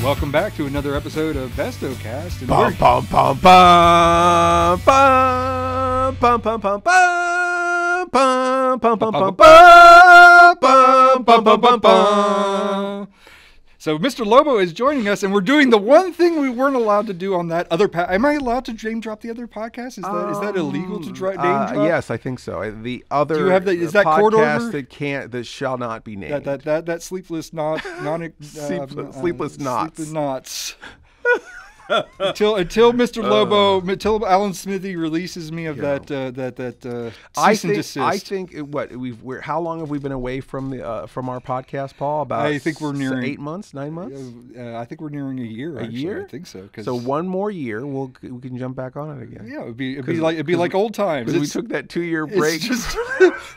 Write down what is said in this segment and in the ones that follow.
Welcome back to another episode of BestowCast. Bum bum bum bum bum bum bum bum bum bum bum bum bum bum bum bum. So Mr. Lobo is joining us, and we're doing the one thing we weren't allowed to do on that other Am I allowed to name drop the other podcast? Is that illegal to name drop? Yes, I think so. The other do you have is that court order? that shall not be named. That sleepless knot, sleepless knots. Sleepless knots. until Mr. Lobo, until Alan Smithy releases me of that cease and desist. I think how long have we been away from our podcast, Paul? About I think we're nearing 8 months, 9 months. I think we're nearing a year. Year? I think so. So one more year, we can jump back on it again. Yeah, it'd be like old times. We took that 2-year break.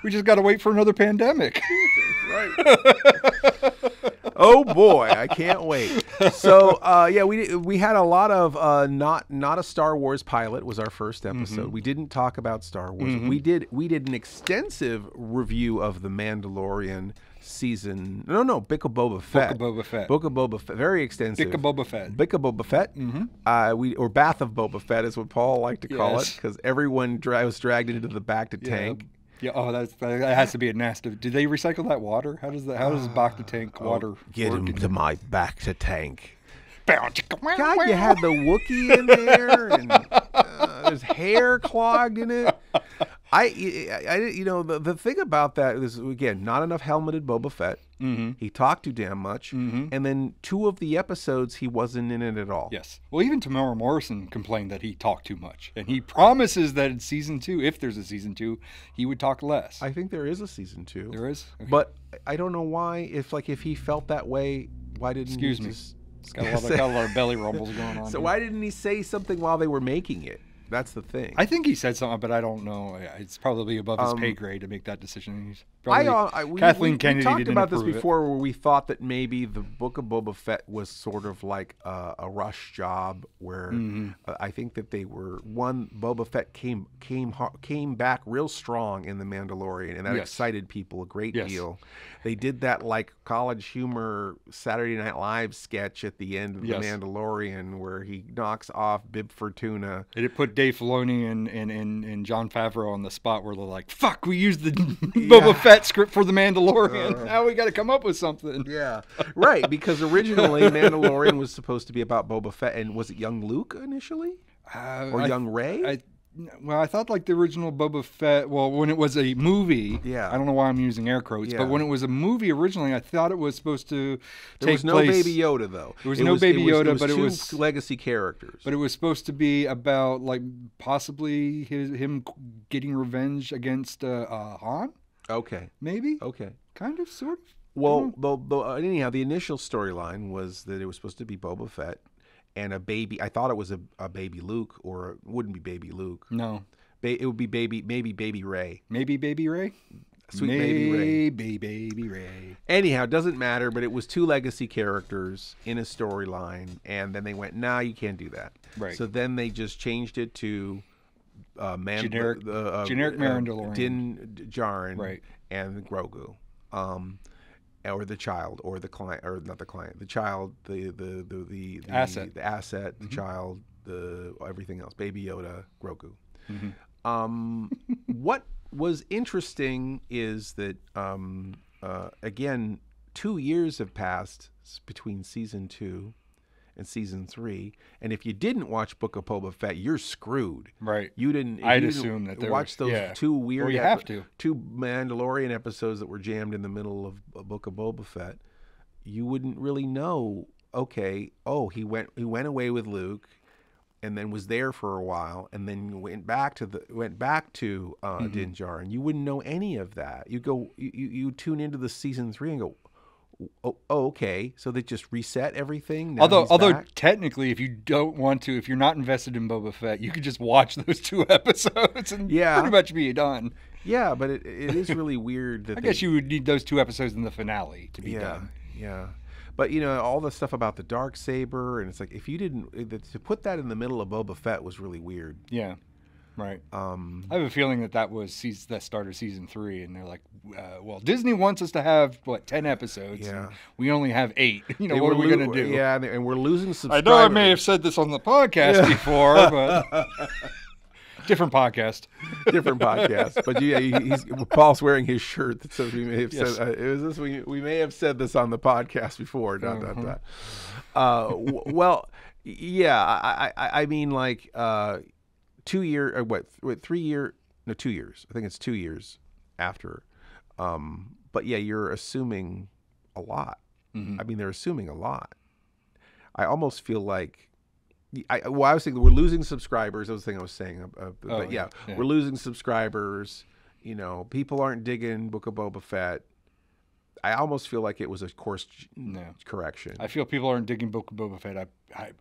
We just got to wait for another pandemic. Right. Oh boy, I can't wait. So we had a lot of not a Star Wars pilot was our first episode. We didn't talk about Star Wars. We did an extensive review of the Mandalorian season. Book of Boba Fett. Book of Boba Fett. Very extensive. Book of Boba Fett. Book of Boba Fett. Or Bath of Boba Fett is what Paul liked to call it, because everyone was dragged into the back to tank. Yeah, that has to be a nasty. Do they recycle that water? How does back to tank water get work? into my back to tank? God, you had the Wookiee in there, and there's hair clogged in it. The thing about that is, again, not enough helmeted Boba Fett. He talked too damn much, and then 2 of the episodes he wasn't in it at all. Yes. Well, even Tamara Morrison complained that he talked too much, and he promises that in season 2, if there's a season 2, he would talk less. I think there is a season 2. There is, okay. But I don't know why. If he felt that way, why didn't he just... Got a lot of belly rumbles going on. So here. Why didn't he say something while they were making it? That's the thing. I think he said something, but I don't know. It's probably above his pay grade to make that decision. Kathleen Kennedy we talked didn't about this approve before, where we thought that maybe the Book of Boba Fett was sort of like a rush job, where I think that Boba Fett came back real strong in The Mandalorian, and that excited people a great deal. They did that like College Humor Saturday Night Live sketch at the end of The Mandalorian, where he knocks off Bib Fortuna. And it put Dave Filoni and Jon Favreau on the spot where they're like, "Fuck, we used the Boba Fett script for The Mandalorian. Now we got to come up with something." Yeah, right. Because originally Mandalorian was supposed to be about Boba Fett, and was it young Luke initially, or young Rey? I thought like the original Boba Fett, when it was a movie, I don't know why I'm using air quotes, but when it was a movie originally, I thought it was supposed to There was no Baby Yoda, though. There was no Baby Yoda, but it was two legacy characters. But it was supposed to be about like possibly him getting revenge against Han? Okay. Maybe? Okay. Kind of, sort of? Well, anyhow, the initial storyline was that it was supposed to be Boba Fett and a baby. I thought it was a baby Luke, or it wouldn't be baby Luke. No. It would be maybe baby Rey. Maybe baby Rey? Sweet baby Rey. Maybe baby Rey. Anyhow, it doesn't matter, but it was 2 legacy characters in a storyline, and then they went, nah, you can't do that. Right. So then they just changed it to generic Mandalorian. Din Djarin, right, and Grogu. Or the child, or the client, or not the client, the child, the asset, the child, everything else, Baby Yoda, Grogu. What was interesting is that again, 2 years have passed between season 2 and season 3, and if you didn't watch Book of Boba Fett, you're screwed. Right. I'd assume that watch those 2 weird. Well, you have to. 2 Mandalorian episodes that were jammed in the middle of a Book of Boba Fett. You wouldn't really know. Okay, he went away with Luke, and then was there for a while, and then went back to Din Djarin. You wouldn't know any of that. You tune into the season 3 and go, oh, okay. So they just reset everything. Now although technically, if you're not invested in Boba Fett, you could just watch those 2 episodes and pretty much be done. Yeah, but it is really weird that I guess you would need those 2 episodes in the finale to be done. Yeah. But all the stuff about the Darksaber, and it's like, if you didn't, to put that in the middle of Boba Fett was really weird. Yeah. Right. I have a feeling that that started season 3, and they're like, well, Disney wants us to have 10 episodes. Yeah. And we only have 8. What are we going to do? Yeah, and we're losing subscribers. I know I may have said this on the podcast before, but different podcast. Different podcast. But yeah, Paul's wearing his shirt that says we may have said we may have said this on the podcast before. Well, yeah, I mean, like 2 years or what? 3 years? No, 2 years. I think it's 2 years after. But yeah, you're assuming a lot. Mm-hmm. I mean, they're assuming a lot. I almost feel like I was thinking we're losing subscribers. That was the thing I was saying. But yeah, we're losing subscribers. People aren't digging Book of Boba Fett. I almost feel like it was a course correction. I feel people aren't digging Book of Boba Fett.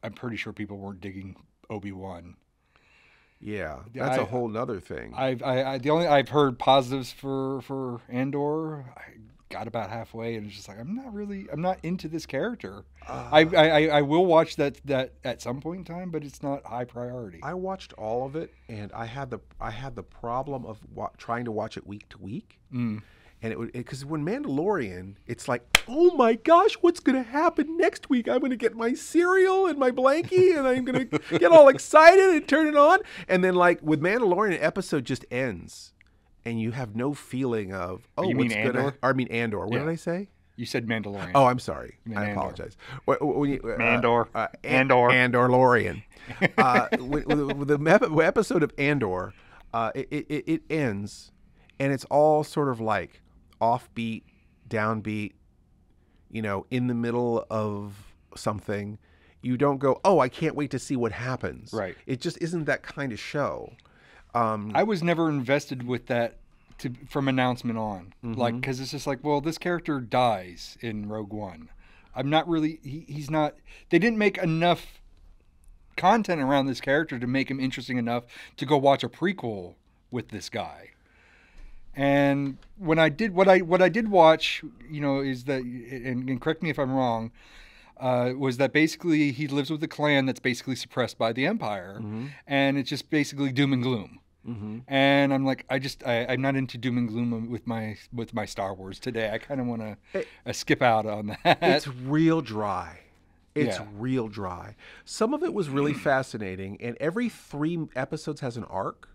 I'm pretty sure people weren't digging Obi-Wan. Yeah, that's a whole nother thing. I've heard positives for Andor. I got about halfway and it's just like I'm not into this character. I will watch that at some point in time, but it's not high priority. I watched all of it, and I had the problem of trying to watch it week to week. And because when Mandalorian, it's like, oh my gosh, what's going to happen next week? I'm going to get my cereal and my blankie, and I'm going to get all excited and turn it on. And then, like with Mandalorian, an episode just ends, and you have no feeling of you mean Andor? I mean Andor. What did I say? You said Mandalorian. Oh, I'm sorry. I Andor. apologize. Andor. Andorlorian. With the episode of Andor, it ends, and it's all sort of like offbeat, downbeat, in the middle of something. You don't go, oh, I can't wait to see what happens. Right. It just isn't that kind of show. I was never invested with that from announcement on. Mm-hmm. Because it's just like, well, this character dies in Rogue One. I'm not really, he's not, they didn't make enough content around this character to make him interesting enough to go watch a prequel with this guy. And when I did what I did watch, is that, and correct me if I'm wrong, was that basically he lives with a clan that's basically suppressed by the Empire, and it's just basically doom and gloom. And I'm like, I'm not into doom and gloom with my Star Wars today. I kind of want to skip out on that. It's real dry. It's real dry. Some of it was really fascinating, and every 3 episodes has an arc.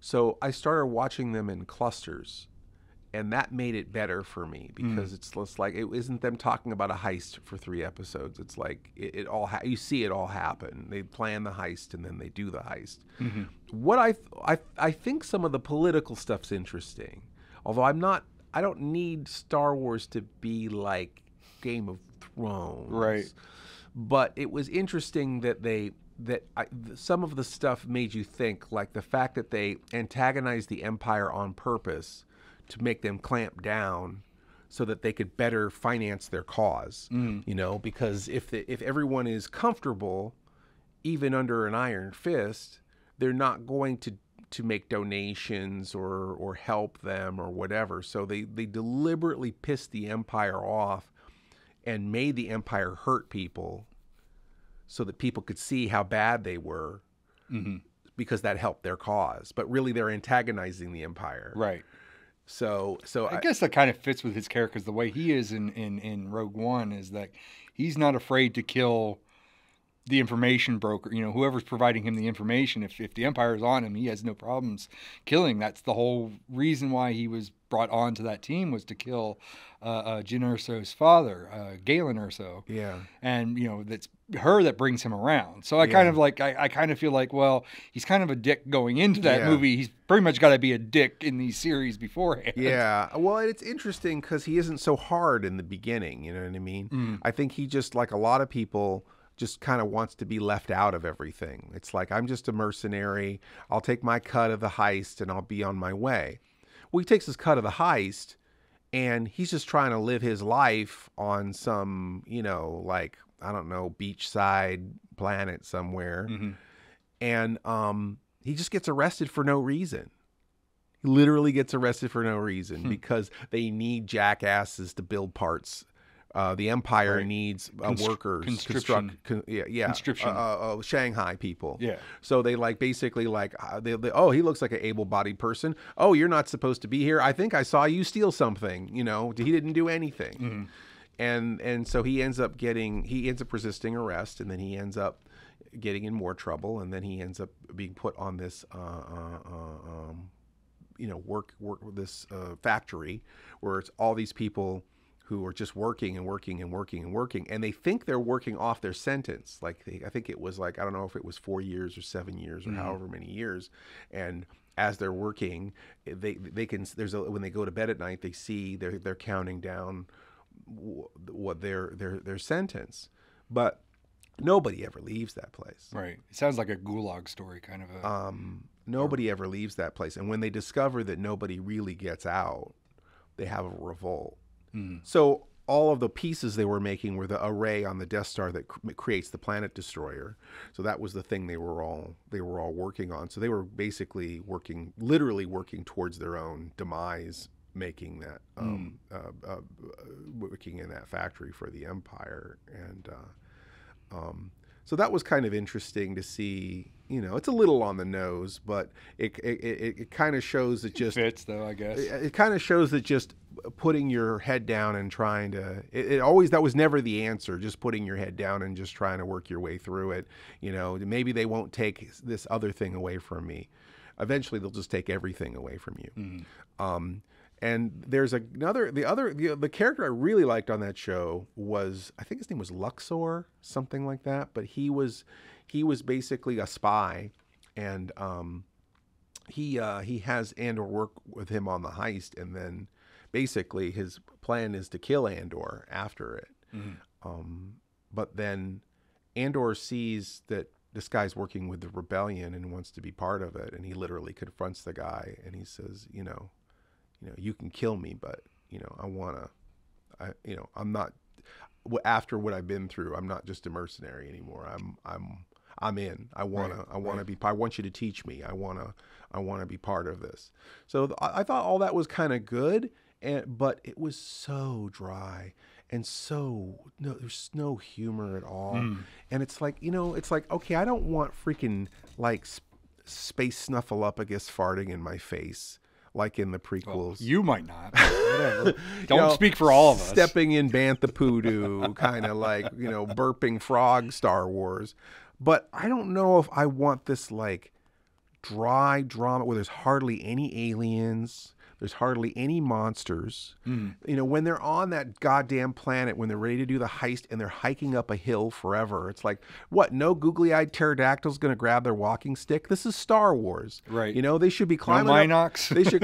So I started watching them in clusters, and that made it better for me because it's less like it isn't them talking about a heist for 3 episodes. It's like you see it all happen. They plan the heist and then they do the heist. What I think some of the political stuff's interesting, although I don't need Star Wars to be like Game of Thrones, right? But it was interesting that some of the stuff made you think, like the fact that they antagonized the Empire on purpose to make them clamp down so that they could better finance their cause. Because if everyone is comfortable, even under an iron fist, they're not going to make donations or help them or whatever. So they deliberately pissed the Empire off and made the Empire hurt people so that people could see how bad they were, because that helped their cause. But really, they're antagonizing the Empire. Right. So I guess that kind of fits with his character, because the way he is in Rogue One is that he's not afraid to kill the information broker, whoever's providing him the information. If the Empire is on him, he has no problems killing. That's the whole reason why he was brought onto that team, was to kill Jyn Erso's father, Galen Erso. Yeah. And, that's her that brings him around. So I kind of like, I kind of feel like, well, he's kind of a dick going into that movie. He's pretty much got to be a dick in these series beforehand. Yeah. Well, it's interesting because he isn't so hard in the beginning. You know what I mean? I think he just, like a lot of people, just kind of wants to be left out of everything. It's like, I'm just a mercenary. I'll take my cut of the heist and I'll be on my way. Well, he takes his cut of the heist and he's just trying to live his life on some, like, I don't know, beachside planet somewhere. And he just gets arrested for no reason. He literally gets arrested for no reason because they need jackasses to build parts The Empire Right. needs workers, Conscription. Conscription. Shanghai people. Yeah. So they like basically like oh, he looks like an able-bodied person. Oh, you're not supposed to be here. I think I saw you steal something. You know, he didn't do anything. And so he ends up resisting arrest, and then he ends up getting in more trouble, and then he ends up being put on this work this factory where it's all these people who are just working and working and working and working, and they think they're working off their sentence. Like I think it was like, I don't know if it was 4 years or 7 years or however many years, and as they're working, they can when they go to bed at night, they see they're counting down what their sentence, but nobody ever leaves that place. Right. It sounds like a gulag story, kind of a. Nobody ever leaves that place, and when they discover that nobody really gets out, they have a revolt. So all of the pieces they were making were the array on the Death Star that creates the planet destroyer. So that was the thing they were all working on. So they were basically literally working towards their own demise, making that working in that factory for the Empire. And so that was kind of interesting to see. You know, it's a little on the nose, but it kind of shows that just fits, though, I guess. It kind of shows that just putting your head down and trying to that was never the answer. Just putting your head down and just trying to work your way through it. You know, maybe they won't take this other thing away from me. Eventually, they'll just take everything away from you. And there's the character I really liked on that show was, I think his name was Luxor, something like that. But he was basically a spy, and he has Andor work with him on the heist, and then basically his plan is to kill Andor after it. But then Andor sees that this guy's working with the rebellion and wants to be part of it, and he literally confronts the guy, and he says, you know, you can kill me, but I'm not, after what I've been through, I'm not just a mercenary anymore. I'm in. I want you to teach me. I want to be part of this. So I thought all that was kind of good, but it was so dry and there's no humor at all. And it's like, okay, I don't want freaking like space snuffleupagus farting in my face like in the prequels. Well, you might not, but whatever. Don't speak for all of us. Stepping in Bantha Poodoo, kind of like, burping frog Star Wars. But I don't know if I want this like dry drama where there's hardly any aliens, there's hardly any monsters. When they're on that goddamn planet, when they're ready to do the heist and they're hiking up a hill forever, it's like, what? No googly-eyed pterodactyl's going to grab their walking stick? This is Star Wars, right? They should be climbing. They should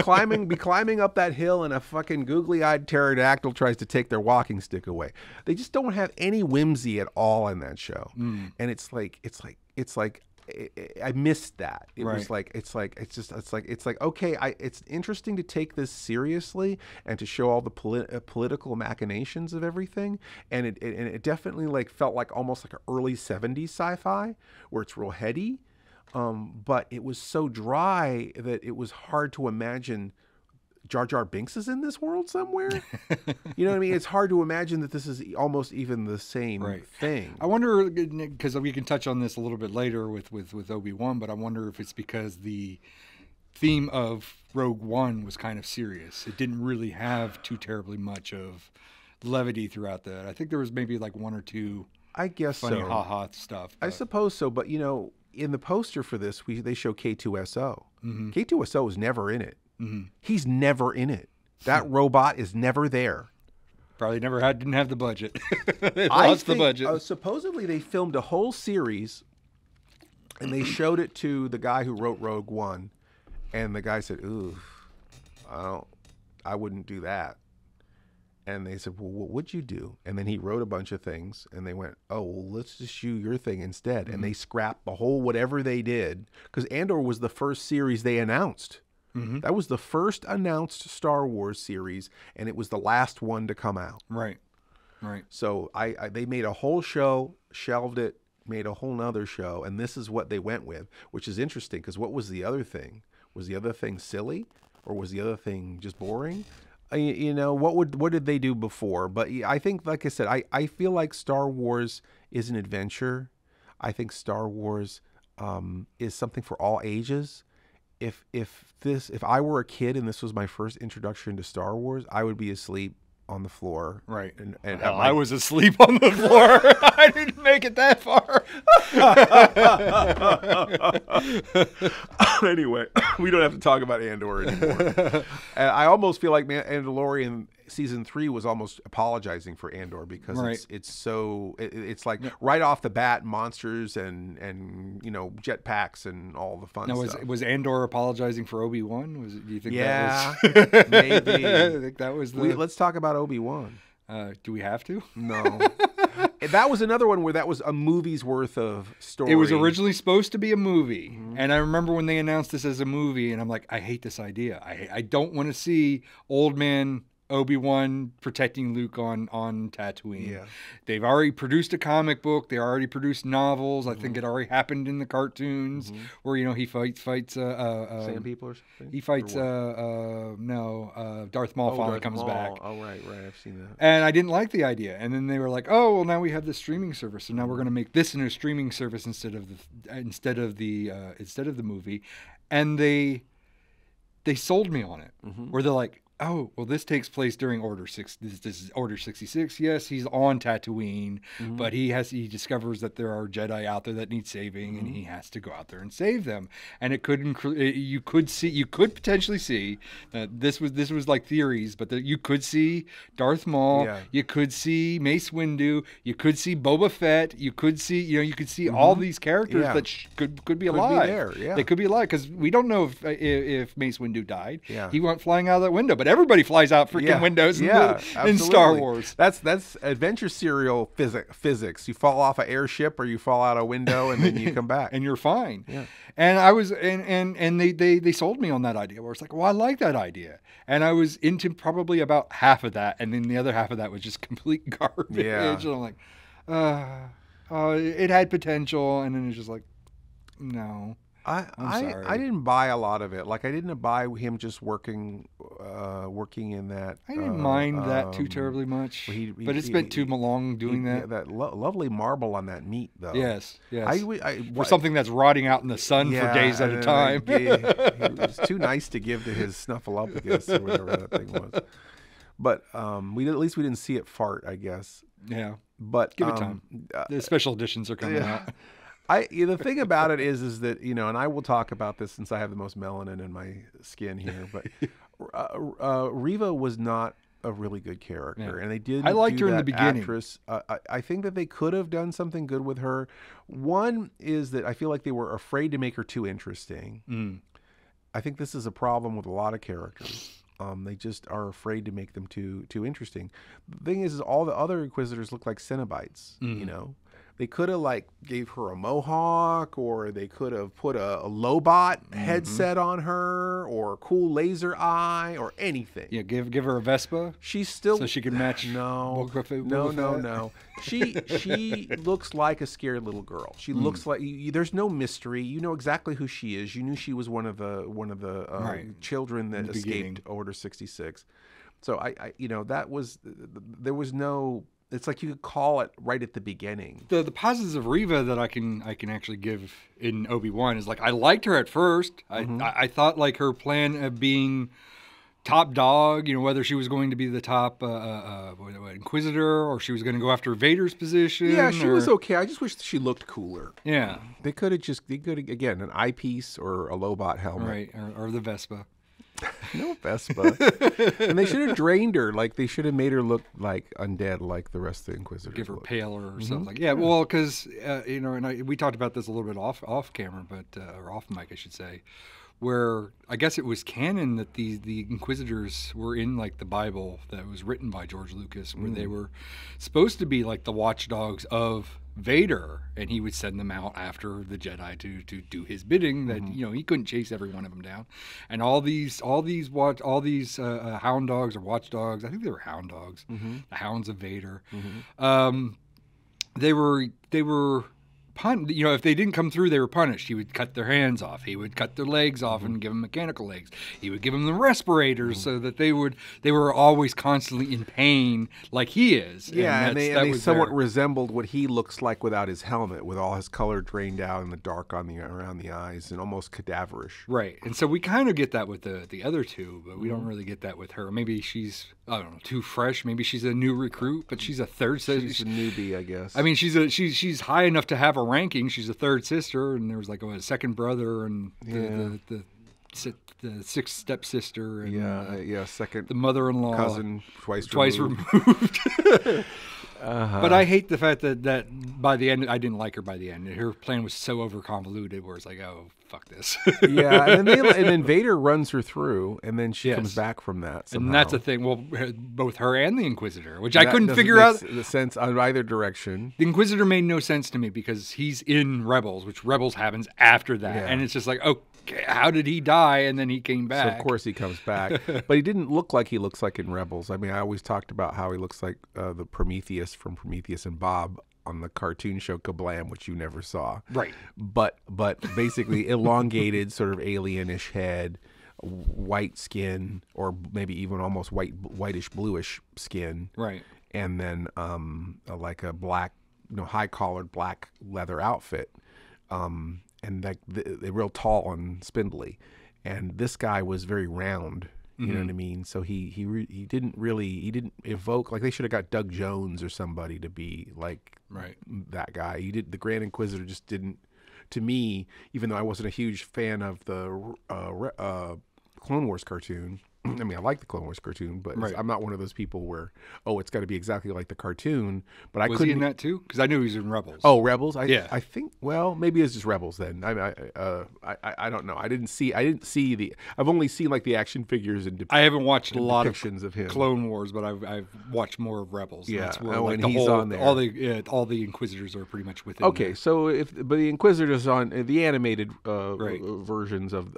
be climbing up that hill, and a fucking googly-eyed pterodactyl tries to take their walking stick away. They just don't have any whimsy at all in that show, and it's like. I missed that. It was like, it's like, okay, it's interesting to take this seriously and to show all the political machinations of everything. And it definitely like felt like almost like an early 70s sci-fi where it's real heady. But it was so dry that it was hard to imagine Jar Jar Binks is in this world somewhere. You know what I mean? It's hard to imagine that this is almost even the same thing. I wonder, because we can touch on this a little bit later with Obi-Wan, but I wonder if it's because the theme of Rogue One was kind of serious. It didn't really have too terribly much of levity throughout that. I think there was maybe like one or two funny ha-ha stuff. I suppose so, but in the poster for this, they show K2SO. K2SO is never in it. He's never in it. That robot is never there. Probably didn't have the budget. Lost the budget. Supposedly they filmed a whole series and they showed it to the guy who wrote Rogue One, and the guy said, "Ooh, I wouldn't do that." And they said, "Well, what would you do?" And then he wrote a bunch of things, and they went, "Oh, well, let's just do your thing instead." And they scrapped the whole whatever they did, because Andor was the first series they announced. That was the first announced Star Wars series, and it was the last one to come out. Right. So they made a whole show, shelved it, made a whole nother show, and this is what they went with, which is interesting, because what was the other thing? Was the other thing silly, or was the other thing just boring? You know, what did they do before? But I think, like I said, I feel like Star Wars is an adventure. I think Star Wars is something for all ages. If I were a kid and this was my first introduction to Star Wars, I would be asleep on the floor. Right. And I was asleep on the floor. I didn't make it that far. Anyway, we don't have to talk about Andor anymore. And I almost feel like Mandalorian season 3 was almost apologizing for Andor because Right. it's like right off the bat, monsters and you know, jetpacks and all the fun Now, stuff. was Andor apologizing for Obi-Wan? Do you think Yeah, that was maybe. I think that was the Let's talk about Obi-Wan. do we have to? No. That was another one where that was a movie's worth of story. It was originally supposed to be a movie. And I remember when they announced this as a movie, and I'm like, I hate this idea. I don't want to see old man Obi-Wan protecting Luke on Tatooine. Yeah. They've already produced a comic book. They already produced novels. I think it already happened in the cartoons where, you know, he fights Sand people or something? he fights Darth Maul finally Darth comes Maul. back. Oh, right. I've seen that. And I didn't like the idea. And then they were like, "Oh, well, now we have this streaming service, so now we're going to make this in a streaming service instead of the movie." And they sold me on it. Where they're like, "Oh, well, this takes place during Order 6. This is Order 66. Yes, he's on Tatooine, but he discovers that there are Jedi out there that need saving, and he has to go out there and save them. And it could you could potentially see this was like theories, but you could see Darth Maul, you could see Mace Windu, you could see Boba Fett, you could see all these characters that could be alive. There, yeah. They could be alive because we don't know if Mace Windu died. Yeah. He went flying out of that window, but everybody flies out freaking windows in Star Wars. That's adventure serial physics. You fall off an airship or you fall out a window and then you come back. And you're fine. Yeah. And I was and they sold me on that idea where it's like, well, I like that idea. And I was into probably about half of that, and then the other half of that was just complete garbage. Yeah. And I'm like, it had potential, and then it's just like, no. I'm sorry. I didn't buy a lot of it. Like, I didn't buy him just working in that. I didn't mind that too terribly much, but it spent too long doing that. Yeah, that lovely marble on that meat, though. Yes. For something that's rotting out in the sun for days at a time. It was too nice to give to his snuffleupagus or whatever that thing was. But at least we didn't see it fart, I guess. Yeah. But give it time. The special editions are coming out. The thing about it is that, you know, and I will talk about this since I have the most melanin in my skin here, but Reva was not a really good character, and they didn't. I liked her in the beginning. Actress. I think that they could have done something good with her. One is that I feel like they were afraid to make her too interesting. I think this is a problem with a lot of characters. They just are afraid to make them too interesting. The thing is all the other Inquisitors look like Cenobites, you know. They could have gave her a mohawk, or they could have put a Lobot headset on her, or a cool laser eye, or anything. Yeah, give her a Vespa. She's still so she can match. No. She looks like a scared little girl. She looks like there's no mystery. You know exactly who she is. You knew she was one of the children that escaped Order 66. So I that was there was no. It's like you could call it right at the beginning. The positives of Reva that I can actually give in Obi-Wan is I liked her at first. I thought her plan of being top dog, whether she was going to be the top Inquisitor or she was going to go after Vader's position. Yeah, she was okay. I just wish she looked cooler. Yeah. They could again, an eyepiece or a Lobot helmet. Right, or the Vespa. No Vespa. And they should have drained her. They should have made her look undead like the rest of the Inquisitors. Give her paler or something. Yeah, well, because, and we talked about this a little bit off camera, or off mic, I should say, where I guess it was canon that the Inquisitors were in the Bible that was written by George Lucas, where they were supposed to be the watchdogs of Vader, and he would send them out after the Jedi to do his bidding. That he couldn't chase every one of them down, and all these hound dogs or watchdogs. I think they were hound dogs, the hounds of Vader. They were if they didn't come through, they were punished. He would cut their hands off. He would cut their legs off and give them mechanical legs. He would give them the respirators so that they were always constantly in pain, like he is. Yeah, and they somewhat resembled what he looks like without his helmet, with all his color drained out and the dark around the eyes, and almost cadaverish. Right, and so we kind of get that with the other two, but we don't really get that with her. Maybe she's, I don't know, too fresh. Maybe she's a new recruit, but she's a third sister. She's a newbie, I guess. I mean, she's high enough to have a ranking. She's a third sister, and there was like a second brother, and the sixth stepsister, and second the mother-in-law, cousin twice removed. But I hate the fact that by the end, I didn't like her by the end. Her plan was so over convoluted, where it's like, oh, fuck this. Yeah, and then Vader runs her through, and then she comes back from that somehow. And that's the thing. Well, both her and the Inquisitor, which I couldn't figure out the sense on either direction. The Inquisitor made no sense to me because he's in Rebels, which Rebels happens after that, and it's just like, okay, how did he die? And then he came back. So of course he comes back, but he didn't look like he looks like in Rebels. I mean, I always talked about how he looks like the Prometheus from Prometheus and Bob on the cartoon show Kablam, which you never saw. Right. But basically elongated, sort of alienish head, white skin, or maybe even almost whitish bluish skin. Right. And then like a black, high collared black leather outfit. And like they're real tall and spindly. And this guy was very round. You know what I mean? So he didn't evoke, like they should have got Doug Jones or somebody to be like that guy. The Grand Inquisitor just didn't, to me, even though I wasn't a huge fan of the Clone Wars cartoon. I mean, I like the Clone Wars cartoon, but I'm not one of those people where, it's got to be exactly like the cartoon. But was he in that too? Because I knew he was in Rebels. Oh, Rebels. I think. Well, maybe it's just Rebels then. I don't know. I didn't see the. I've only seen like the action figures and. I haven't watched a lot of him. Clone Wars, but I've watched more of Rebels. Yeah, that's where, and he's on there. All the Inquisitors are pretty much within. Okay, so but the Inquisitors on the animated versions of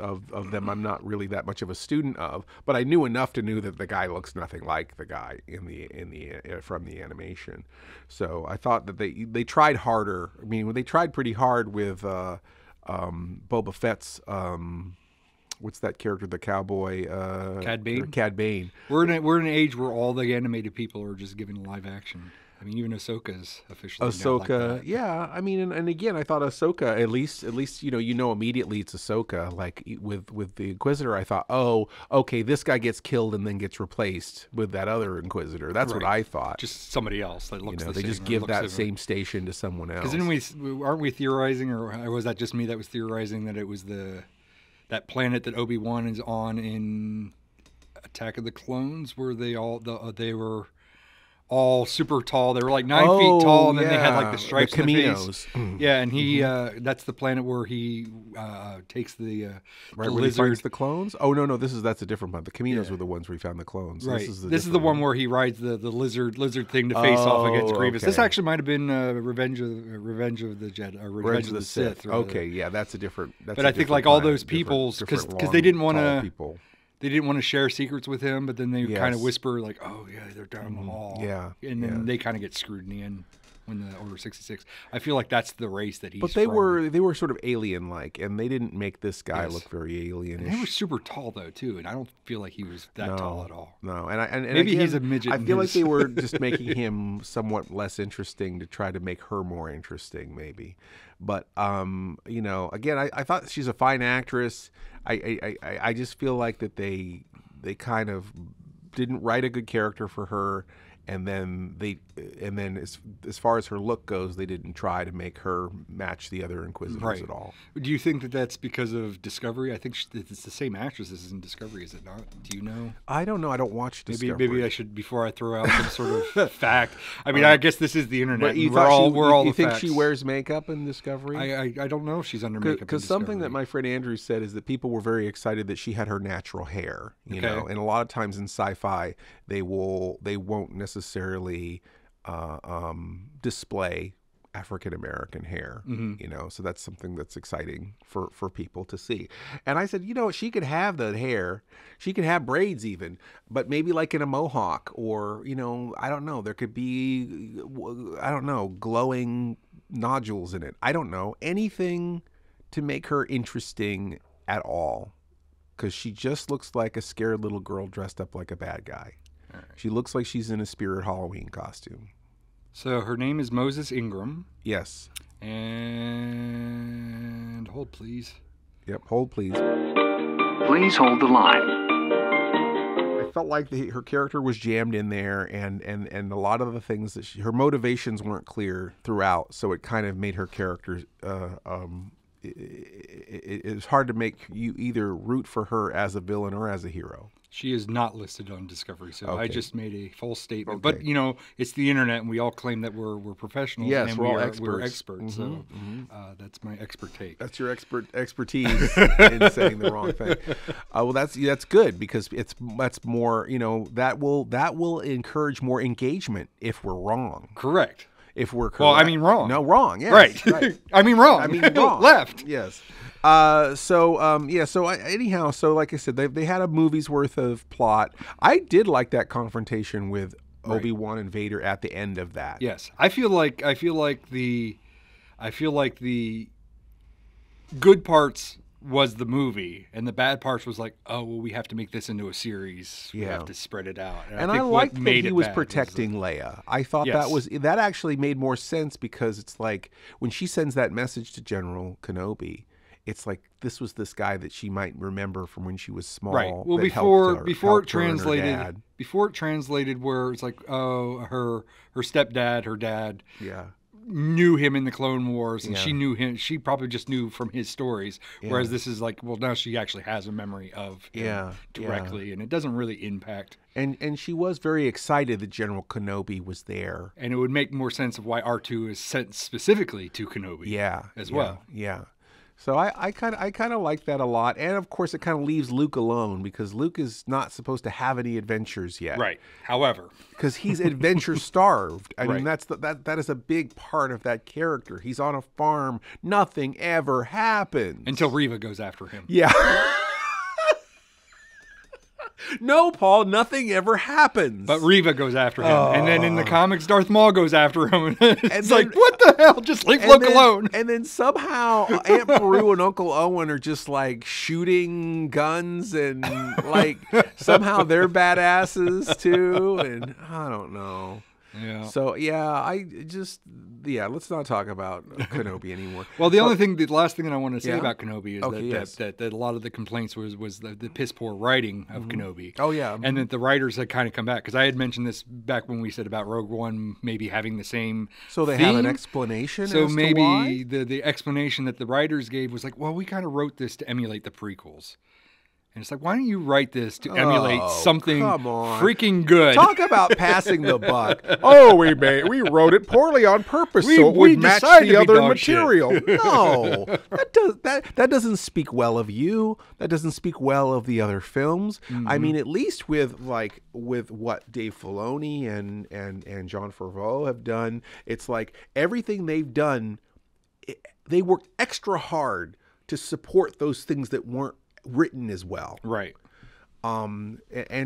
them, I'm not really that much of a student of, but I knew enough to know that the guy looks nothing like the guy in the from the animation. So I thought that they tried harder. I mean, they tried pretty hard with Boba Fett's what's that character, the cowboy? Cad Bane. Cad Bane. We're in an age where all the animated people are just giving live action. I mean, even Ahsoka's officially Ahsoka, like yeah. I mean, and again, I thought Ahsoka, at least immediately it's Ahsoka. Like with the Inquisitor, I thought, okay, this guy gets killed and then gets replaced with that other Inquisitor. That's what I thought. Just somebody else that looks. They just give that same station to someone else. Because aren't we theorizing, or was that just me that was theorizing that it was that planet that Obi-Wan is on in Attack of the Clones, where they were all super tall. They were like 9 feet tall, and then they had like the stripes in the face. Yeah, and he that's the planet where he takes the where he finds the clones. Oh no, that's a different one. The Caminos were the ones where he found the clones. Right. This is the one where he rides the lizard thing to face off against Grievous. Okay. This actually might have been Revenge of the Jedi, or Revenge of the Sith. Okay, yeah, that's a different. But I think like all those peoples, because they didn't want to. They didn't want to share secrets with him, but then they kind of whisper like, "Oh yeah, they're down the hall." Yeah, and then they kind of get screwed in the end when the Order 66. I feel like that's the race that he's. But they were sort of alien-like, and they didn't make this guy look very alienish. And he was super tall though too, and I don't feel like he was that tall at all. No, and maybe again, he's a midget. I feel like they were just making him somewhat less interesting to try to make her more interesting, maybe. But again, I thought she's a fine actress. I just feel like that they kind of didn't write a good character for her, and then as far as her look goes, they didn't try to make her match the other Inquisitors at all. Do you think that that's because of Discovery? I think it's the same actress as in Discovery, is it not? Do you know? I don't know. I don't watch Discovery. Maybe I should, before I throw out some sort of fact. I mean, I guess this is the internet. But you think she wears makeup in Discovery? I don't know if she's under makeup. Because something that my friend Andrew said is that people were very excited that she had her natural hair. You know, and a lot of times in sci-fi they won't necessarily display African American hair, so that's something that's exciting for people to see. And I said, she could have the hair, she could have braids even, but maybe like in a mohawk, or I don't know, there could be, glowing nodules in it. I don't know. Anything to make her interesting at all. Because she just looks like a scared little girl dressed up like a bad guy. Right. She looks like she's in a Spirit Halloween costume. So her name is Moses Ingram. Yes. And hold, please. Yep, hold, please. Please hold the line. I felt like her character was jammed in there, and a lot of the things that her motivations weren't clear throughout, so it kind of made her character... it's hard to make you either root for her as a villain or as a hero. She is not listed on Discovery, so Okay. I just made a false statement. Okay. But, you know, it's the internet, and we all claim that we're professionals. Yes, and we're all We're experts. experts, so that's my expert take. That's your expertise in saying the wrong thing. Well, that's good, because that's more, you know, that will encourage more engagement if we're wrong. Correct. If we're correct. Well, I mean wrong. No, wrong. Yes, right. I mean wrong. I mean wrong. Left. Yes. So anyhow, so like I said, they had a movie's worth of plot. I did like that confrontation with Obi-Wan and Vader at the end of that. Yes. I feel like the good parts was the movie, and the bad parts was like, oh, well, we have to make this into a series. We have to spread it out. And I liked that he was protecting Leia. I thought that actually made more sense, because it's like when she sends that message to General Kenobi, it's like this was this guy that she might remember from when she was small. Right. Well, before it translated, where it's like, oh, her stepdad, her dad, knew him in the Clone Wars, and she knew him. She probably just knew from his stories. Whereas this is like, well, now she actually has a memory of him directly, and it doesn't really impact. And she was very excited that General Kenobi was there. And it would make more sense of why R2 is sent specifically to Kenobi. As well. Yeah. So I kind of like that a lot, and of course it kind of leaves Luke alone, because Luke is not supposed to have any adventures yet. Right. However, because he's adventure starved. I mean, that is a big part of that character. He's on a farm. Nothing ever happens until Reva goes after him. Yeah. No, Paul, nothing ever happens. But Reva goes after him. And then in the comics, Darth Maul goes after him. It's like, what the hell? Just leave Luke alone. And then somehow Aunt Beru and Uncle Owen are just like shooting guns, and like somehow they're badasses too. And I don't know. Yeah. So let's not talk about Kenobi anymore. Well, the last thing that I want to say about Kenobi is that a lot of the complaints was the piss poor writing of Kenobi. Oh yeah, and that the writers had kind of come back, because I had mentioned this back when we said about Rogue One maybe having the same. So they theme. have an explanation. So as maybe to why? the explanation that the writers gave was like, well, we kind of wrote this to emulate the prequels. And it's like, why don't you write this to emulate something freaking good? Talk about passing the buck. Oh, we wrote it poorly on purpose so it would match the other material. No, that doesn't speak well of you. That doesn't speak well of the other films. I mean, at least with what Dave Filoni and Jon Favreau have done, it's like everything they've done, they worked extra hard to support those things that weren't written as well, right? And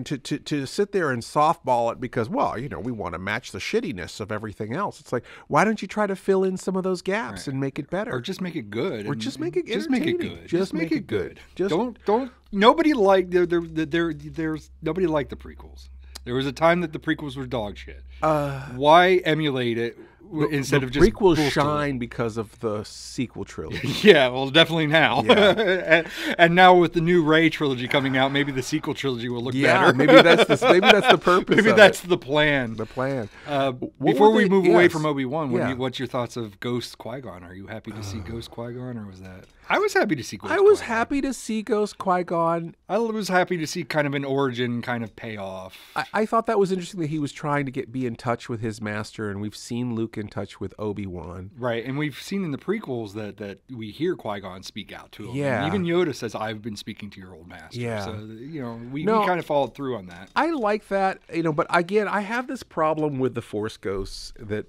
to sit there and softball it because, well, you know, we want to match the shittiness of everything else. It's like, why don't you try to fill in some of those gaps and make it better, or just make it good, or just make it good. Just make it good. Just don't. Nobody liked there's nobody liked the prequels. There was a time that the prequels were dog shit. Why emulate it? Instead of just prequels shine because of the sequel trilogy. Yeah, well, definitely now. Yeah. and now with the new Rey trilogy coming out, maybe the sequel trilogy will look better. maybe that's the purpose. Maybe that's the plan. The plan. Before we move away from Obi-Wan, what's your thoughts of Ghost Qui-Gon? Are you happy to see Ghost Qui-Gon, or was that? I was happy to see Ghost Qui-Gon. I was happy to see Ghost Qui-Gon. I was happy to see kind of an origin kind of payoff. I thought that was interesting that he was trying to be in touch with his master, and we've seen Luke in touch with Obi-Wan. Right, and we've seen in the prequels that we hear Qui-Gon speak out to him. Yeah. And even Yoda says, I've been speaking to your old master. Yeah. So, you know, we kind of followed through on that. I like that, you know, but again, I have this problem with the Force Ghosts that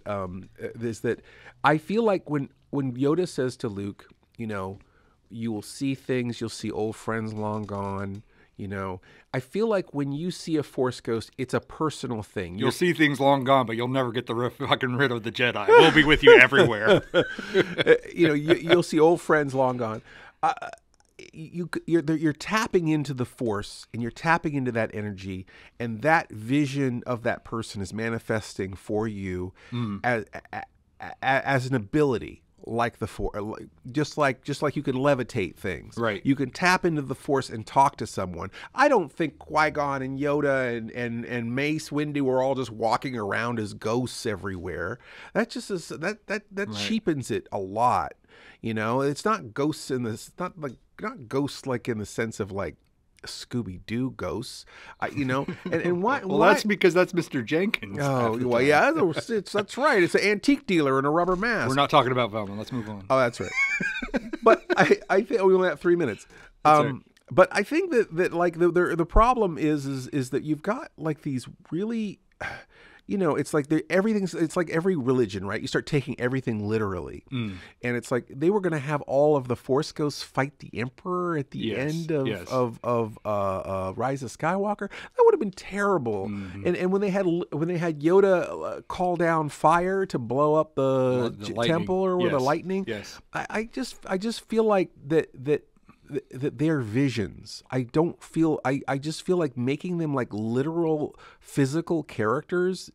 is that I feel like when Yoda says to Luke, you know, you will see things, you'll see old friends long gone, You know, I feel like when you see a Force ghost, it's a personal thing. You'll see things long gone, but you'll never get the fucking rid of the Jedi. We'll be with you everywhere. You'll see old friends long gone. You're tapping into the Force, and you're tapping into that energy, and that vision of that person is manifesting for you as an ability. Like the Force, just like you can levitate things. Right. You can tap into the Force and talk to someone. I don't think Qui-Gon and Yoda and Mace Windu are all just walking around as ghosts everywhere. That just is that cheapens it a lot. You know, it's not ghosts in this. Not ghosts like in the sense of like Scooby-Doo ghosts, and why? Well, that's because that's Mr. Jenkins. Oh, well, yeah, that's right. It's an antique dealer in a rubber mask. We're not talking about Velma. Let's move on. Oh, that's right. But I think we only have 3 minutes. But I think that like the problem is that you've got like these really. It's like it's like every religion, right? You start taking everything literally. And it's like they were going to have all of the Force ghosts fight the Emperor at the end of Rise of Skywalker. That would have been terrible. And when they had Yoda call down fire to blow up the temple or the lightning, I just feel like that they're visions. I just feel like making them like literal physical characters.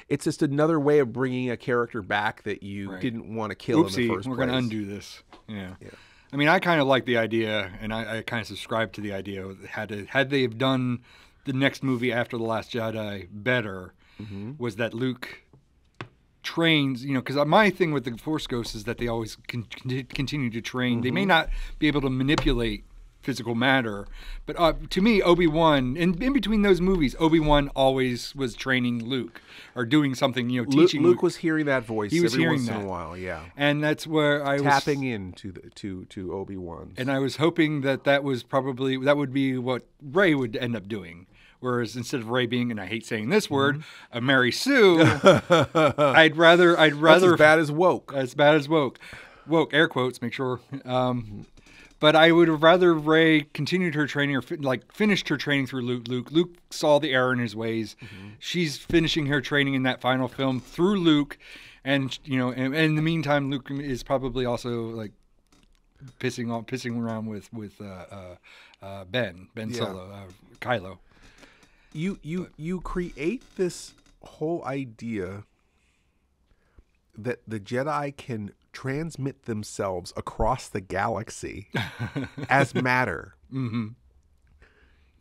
It's just another way of bringing a character back that you didn't want to kill in the first place. We're going to undo this. Yeah. I mean, I kind of like the idea, and I kind of subscribe to the idea. Had they have done the next movie after The Last Jedi better, was that Luke trains, because my thing with the Force Ghosts is that they always continue to train. They may not be able to manipulate physical matter, but to me, Obi-Wan, in between those movies, Obi-Wan always was training Luke or doing something, teaching Luke was hearing that voice. He was every hearing once that in a while, yeah. And that's where I was tapping into to Obi-Wan. And I was hoping that would be what Rey would end up doing. Whereas instead of Rey being, and I hate saying this word, a Mary Sue, I'd rather That's as bad as woke. As bad as woke, air quotes, make sure. But I would have rather Rey continued her training or finished her training through Luke. Luke saw the error in his ways. She's finishing her training in that final film through Luke, and and in the meantime, Luke is probably also like pissing around with Ben Solo, Kylo. You create this whole idea that the Jedi can transmit themselves across the galaxy as matter.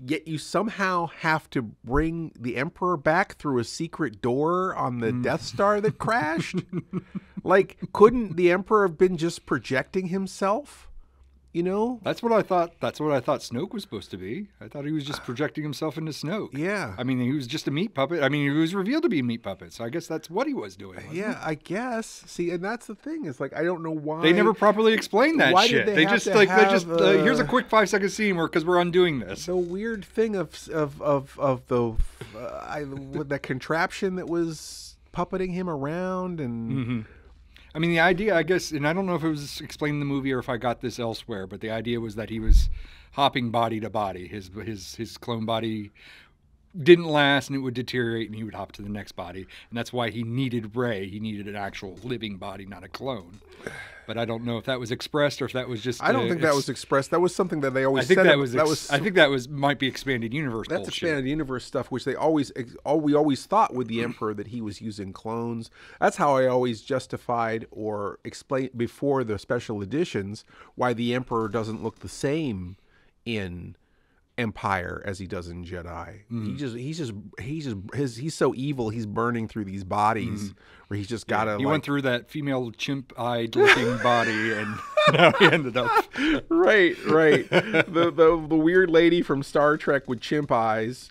Yet you somehow have to bring the Emperor back through a secret door on the Death Star that crashed. Like, couldn't the Emperor have been just projecting himself? That's what I thought. That's what I thought Snoke was supposed to be. I thought he was just projecting himself into Snoke. Yeah. I mean, he was just a meat puppet. I mean, he was revealed to be a meat puppet. So I guess that's what he was doing. Yeah, I guess. See, and that's the thing. It's like I don't know why they never properly explained that why shit. Did they just here's a quick 5-second scene because we're undoing this. The weird thing of the contraption that was puppeting him around and. I mean, the idea, I guess, and I don't know if it was explained in the movie or if I got this elsewhere, but the idea was that he was hopping body to body. His clone body didn't last, and it would deteriorate, and he would hop to the next body. And that's why he needed Rey. He needed an actual living body, not a clone. But I don't know if that was expressed or if that was just. I don't think that was expressed. That was something that they always. I think I think that was might be expanded universe. That's bullshit. Expanded universe stuff, which we always thought with the Emperor that he was using clones. That's how I always justified or explained before the special editions why the Emperor doesn't look the same in Empire as he does in Jedi. He's so evil. He's burning through these bodies where he's just gotta. He went through that female chimp-eyed looking body, and now he ended up right. The weird lady from Star Trek with chimp eyes.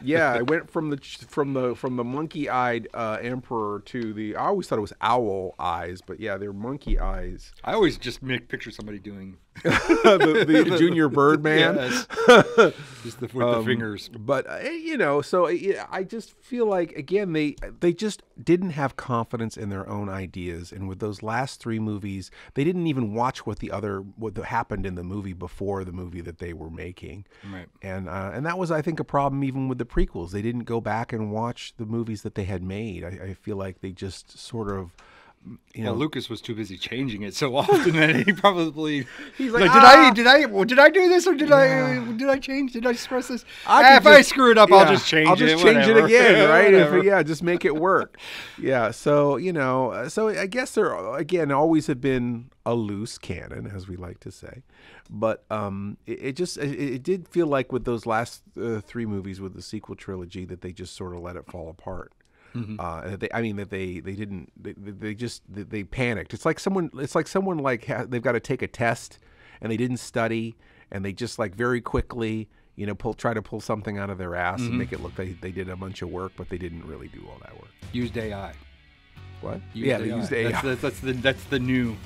Yeah, I went from the monkey-eyed Emperor to I always thought it was owl eyes, but yeah, they're monkey eyes. I always just picture somebody doing the Junior Birdman. Yes. Just with the fingers. But so I just feel like again they just didn't have confidence in their own ideas, and with those last 3 movies, they didn't even watch what happened in the movie before the movie that they were making. Right. And that was, I think, a problem even with the prequels. They didn't go back and watch the movies that they had made. I feel like they just sort of. Lucas was too busy changing it so often that he probably he's like, did I do this or did I change? Did I express this? If I screw it up, I'll just change it. I'll just change it again, right? Just make it work. Yeah. So so I guess there again always have been a loose canon, as we like to say, but it did feel like with those last 3 movies with the sequel trilogy that they just sort of let it fall apart. Mm-hmm. They panicked. It's like someone they've got to take a test and they didn't study and they just like very quickly try to pull something out of their ass and make it look like they did a bunch of work, but they didn't really do all that work. Used AI. What? They used AI. That's the new.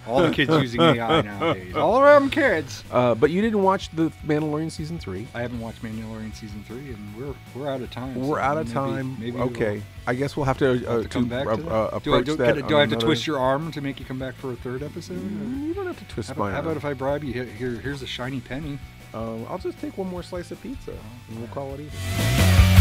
All the kids using AI nowadays. All around kids. But you didn't watch The Mandalorian Season 3. I haven't watched Mandalorian Season 3, and we're out of time. We're out of time. Maybe okay. I guess we'll have to come back to approach that. Do I have to twist your arm to make you come back for a third episode? You don't have to twist my arm. How about if I bribe you? Here's a shiny penny. I'll just take one more slice of pizza, and we'll call it even.